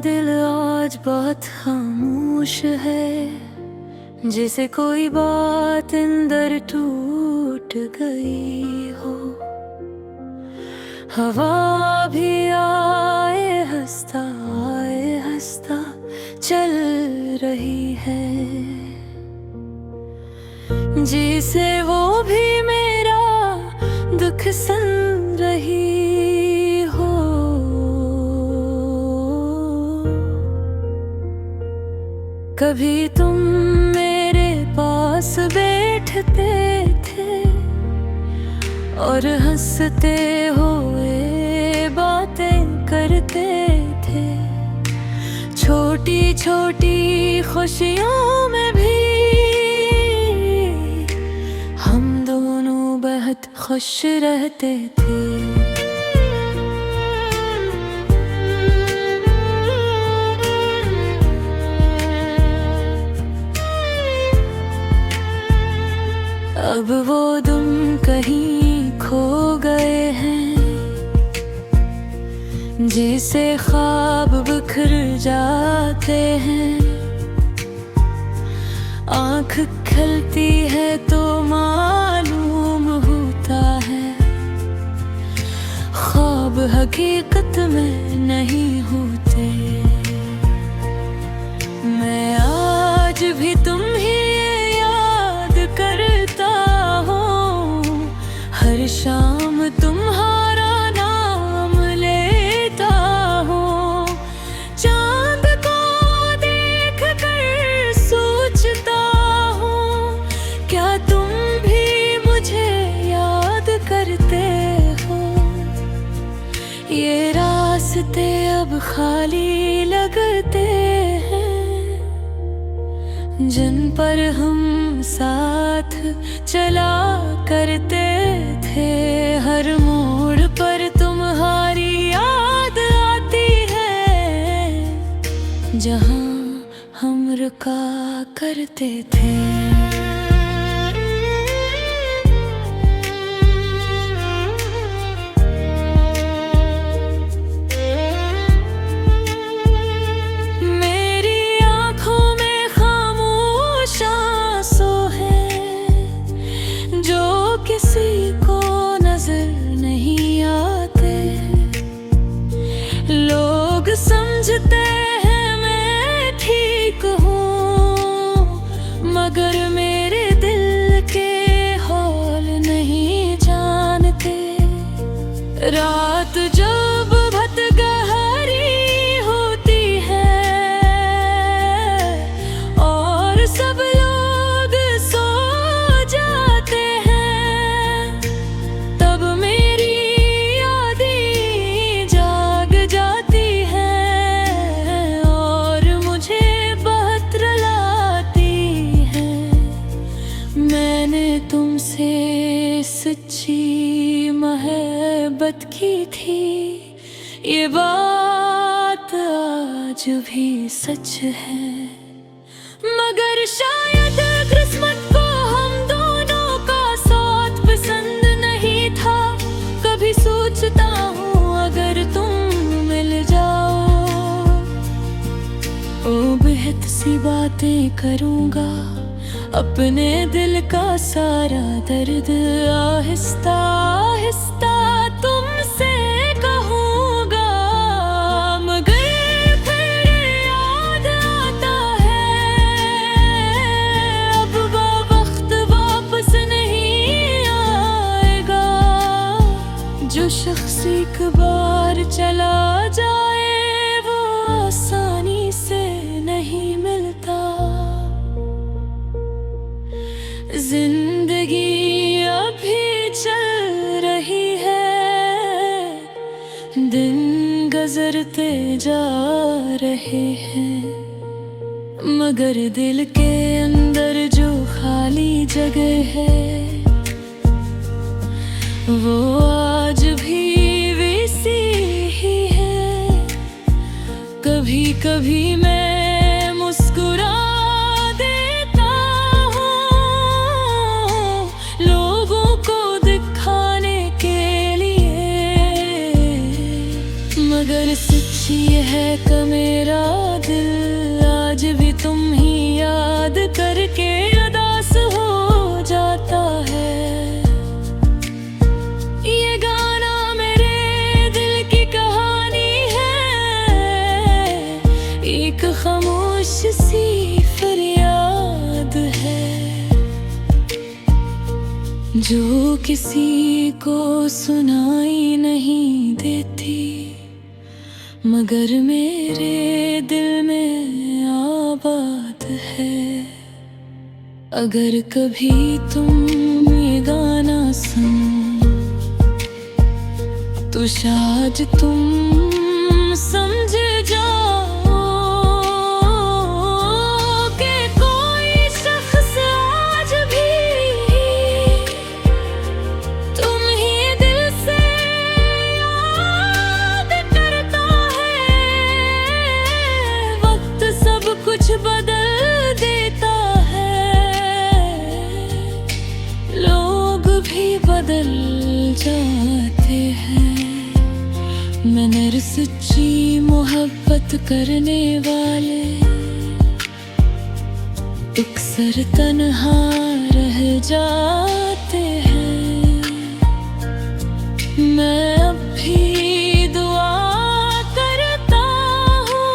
दिल आज बहुत खामोश है, जैसे कोई बात अंदर टूट गई हो। हवा भी आए हंसता चल रही है, जिसे वो भी मेरा दुख सुन रही हो। कभी तुम मेरे पास बैठते थे और हंसते हुए बातें करते थे। छोटी छोटी खुशियों में भी हम दोनों बहुत खुश रहते थे। अब वो तुम कहीं खो गए हैं, जैसे ख्वाब बिखर जाते हैं। आँख खलती है तो मालूम होता है, ख्वाब हकीकत में नहीं होते। मैं आज भी तुम्हें याद करता हूँ, हर शाम तुम्हारा नाम लेता हूँ। चांद को देख कर सोचता हूँ, क्या तुम भी मुझे याद करते हो। ये रास्ते अब खाली लगते हैं, जिन पर हम साथ चला करते थे। हर मोड़ पर तुम्हारी याद आती है, जहाँ हम रुका करते थे। किसी को नजर नहीं आते, लोग समझते हैं मैं ठीक हूँ, मगर मेरे दिल के हाल नहीं जानते। रात जब बहुत गहरी होती है और सब लोग सो जाते हैं, तब मेरी यादें जाग जाती हैं और मुझे बहुत रुलाती हैं। मैंने तुमसे सच्ची मोहब्बत की थी, ये बात आज भी सच है। मगर शायद किस्मत को हम दोनों का साथ पसंद नहीं था। कभी सोचता हूँ अगर तुम मिल जाओ, ओ बेहद सी बातें करूँगा, अपने दिल का सारा दर्द आहिस्ता आहिस्ता तुमसे कहूँगा। मगर फिर याद आता है, अब वो वक्त वापस नहीं आएगा। जो शख्स एक बार चला जाए वो आसानी से नहीं मिलता। जिंदगी अभी चल रही है, दिन गुजरते जा रहे हैं, मगर दिल के अंदर जो खाली जगह है वो आज भी वैसी ही है। कभी कभी मैं मुस्कुरा देता हूँ, लोगों को दिखाने के लिए, मगर सच्ची ये है कि मेरा दिल आज भी तुम ही याद करके उदास हो जाता है। ये गाना मेरे दिल की कहानी है, एक खामोश सी फरियाद है जो किसी को सुनाई नहीं देती, मगर मेरे दिल में आबाद है। अगर कभी तुम ये गाना सुनो तो शायद तुम समझ जाओ कि कोई शख्स आज भी तुम ही दिल से याद करता है। वक्त सब कुछ बदल देता है, लोग भी बदल जाते हैं। मैंने सच्ची मोहब्बत करने वाले अक्सर तन्हा रह जाते हैं। मैं अब भी दुआ करता हूँ,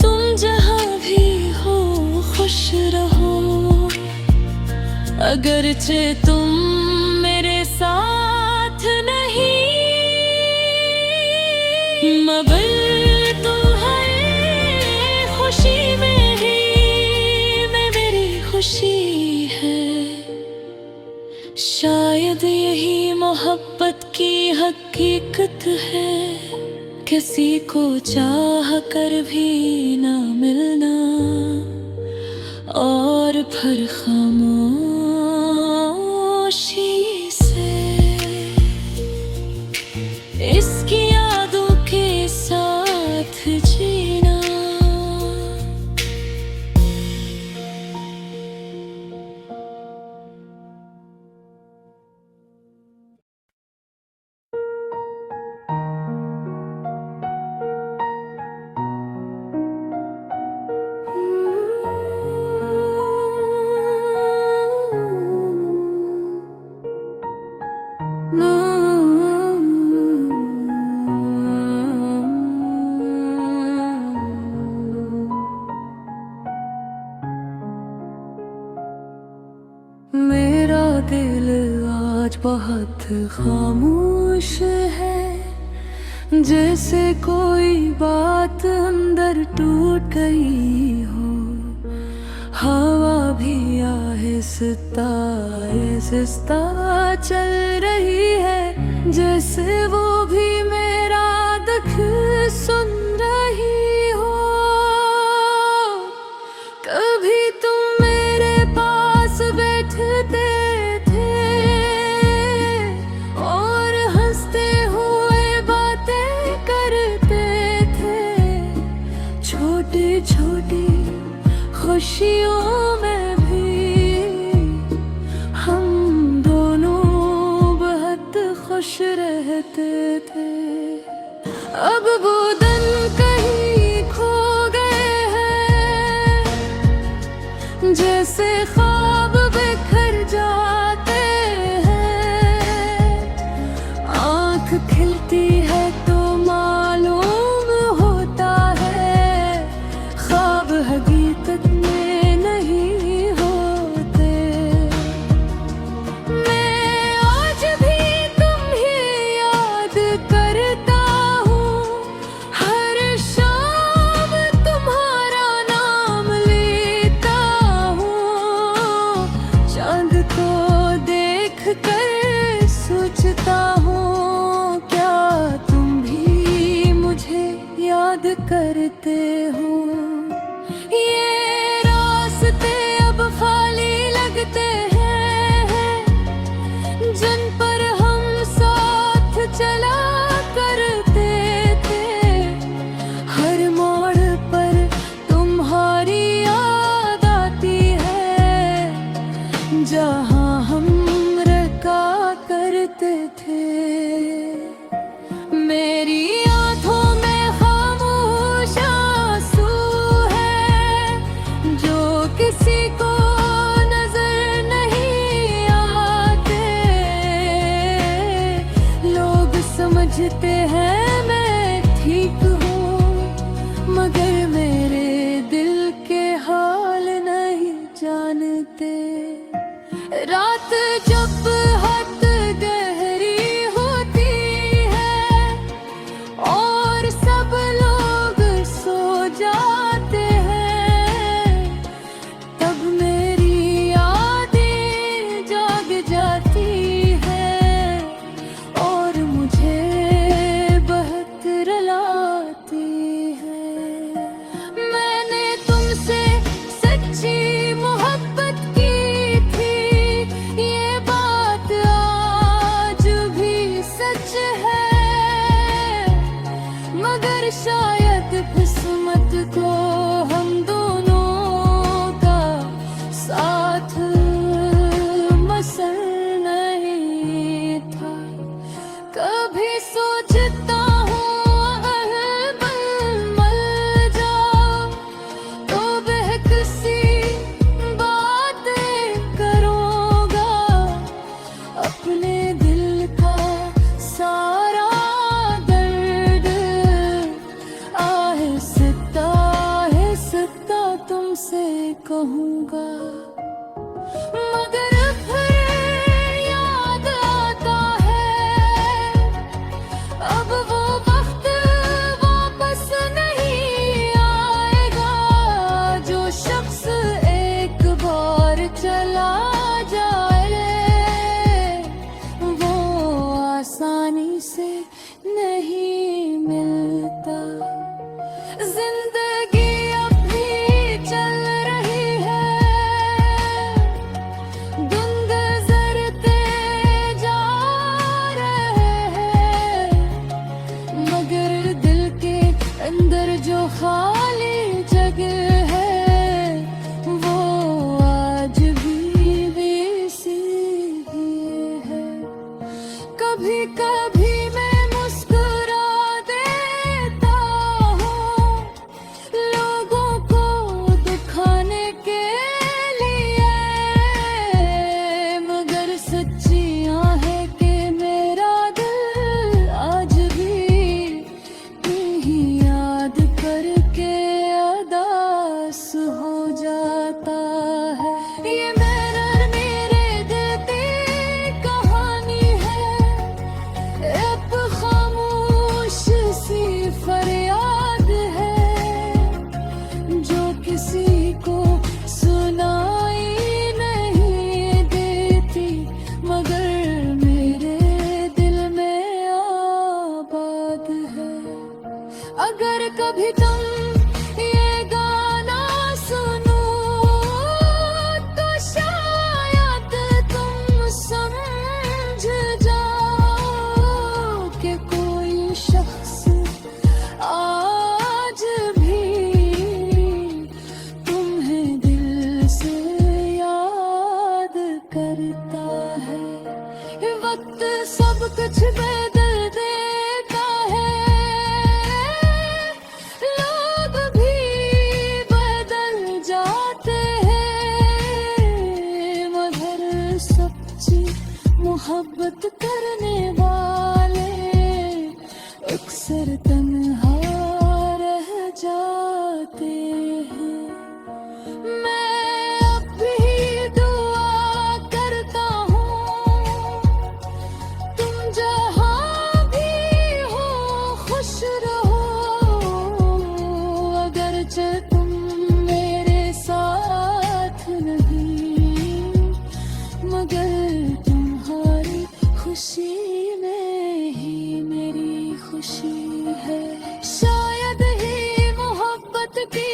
तुम जहाँ भी हो खुश रहो। अगरचे तुम मेरे साथ नहीं, मगर तुम्हारी खुशी में ही मैं मेरी खुशी है। शायद यही मोहब्बत की हकीकत है, किसी को चाह कर भी ना मिलना और फिर खामोशी से इसकी यादों के साथ जीना। मेरा दिल आज बहुत खामोश है, जैसे कोई बात अंदर टूट गई हो। हवा भी आहिस्ता आहिस्ता चल रही है, जैसे वो भी मेरा दुख सुन रही हो। कभी तुम मेरे पास बैठते थे और हंसते हुए बातें करते थे। छोटी छोटी खुशियों में भी हम दोनों बहुत खुश रहते थे। अब वो दिन कहीं खो गए हैं, जैसे ख्वाब बिखर जाते हैं। आँख खिलती है तो मालूम होता है, ख्वाब हकीकत में नहीं होते। मैं आज भी तुम ही याद करता हूँ, हर शाम तुम्हारा नाम लेता हूँ। चांद को देख कर सोचता हूँ, क्या तुम भी मुझे याद करते हो। ये रास्ते अब खाली लगते हैं, जिन पर हम साथ चला करते थे। हर मोड़ पर तुम्हारी याद आती है, जहाँ हम रखा करते थे। मेरी आँखों कहूँगा, मगर फिर याद आता है अब वो वक्त वापस नहीं आएगा। जो शख्स एक बार चला जाए वो आसानी से नहीं मिलता। जिंदगी अब भी चल रही है, दिन गुजरते जा रहे हैं, मगर दिल के अंदर जो खाली जगह है वो आज भी वैसी ही है। कभी कभी मैं मुस्कुरा देता हूँ लोगों को दिखाने के लिए, मगर सच्चियाँ है कि मेरा दिल आज भी यही याद करके अदास हो जाता है। ये मेरे दिल की कहानी है, एक खामोश सी फरियाद है जो किसी को सुनाई नहीं देती, मगर मेरे दिल में आबाद है। अगर कभी तुम ये गाना सुनो तो शायद तुम समझ जाओ कि कोई शख्स आज भी तुम्हें दिल से याद करता है। वक्त सब कुछ बदल देता है, लोग भी बदल जाते हैं, मगर सच्ची मोहब्बत करने वाले अक्सर तन्हा रह जाते हैं। मैं अब भी दुआ करता हूँ तुम जहाँ भी हो खुश रहो, अगरचे तुम मेरे साथ नहीं, मगर तुम्हारी खुशी में ही मेरी खुशी है। शायद ही मोहब्बत की